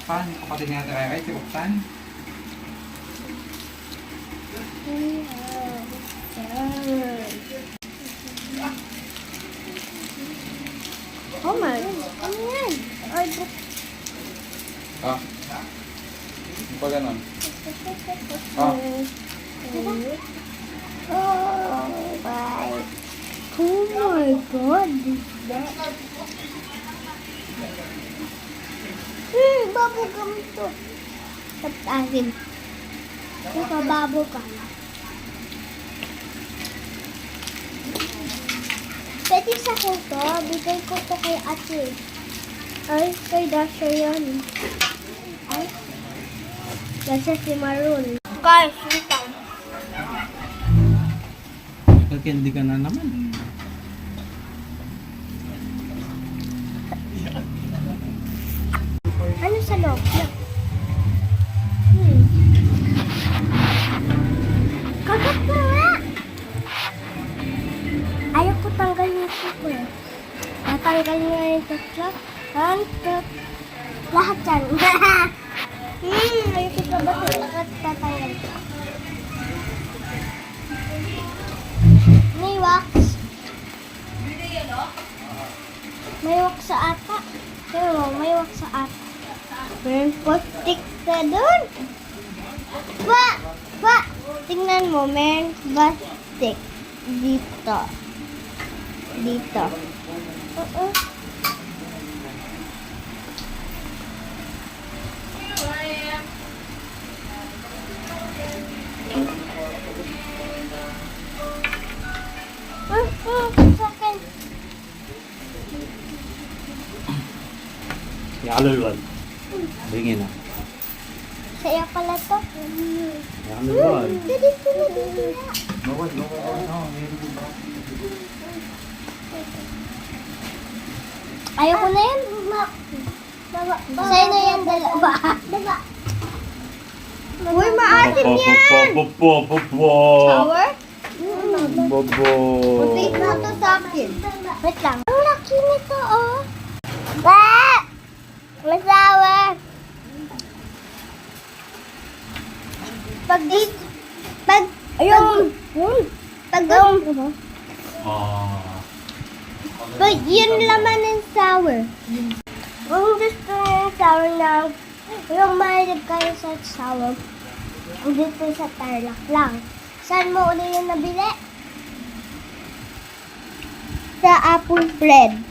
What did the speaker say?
Buksan. Kapatid ni Ate Rai, si Buksan. Oh my God. Ano yan? Ay, Ah. Ano pa ganon? Ah. Oh my God. Bubblegum to. Tapos akin. Bubblegum. Pwede sa akin to. Bigay ko to kay ate. Ay, kay Dasha yan. Ay. Dasha si Maroon. Guys, ito. Nagkindi ka na naman. Ano sa loob? Kagat mo nga! Ayaw ko tanggalin yung suko eh. Natanggalin nga yung tatlo. Lahat yan. Ayaw ko ba ito tatanggal ko? May wax. May wax sa ata. Pero may wax sa ata. Meron post-stick ka doon. Tingnan mo, meron post-stick. Dito. Dito. Sakin. Yakalulwan. Bringin na. Saya pala to. Yakalulwan. Dito na. Bawal. Ayoko na yan. Sa'yo na yan dalawa. Uy, maasim yan! Sour? Bobo. Puti na to sa akin. Wait lang. Ang laki nito, oh. Masawa. Pag yun laman ng sour. Kung gusto nyo ng sour na, yung mahilig kayo sa sour, dito sa Tarlac lang. Saan mo uli yung nabili? Sa Apple Bread.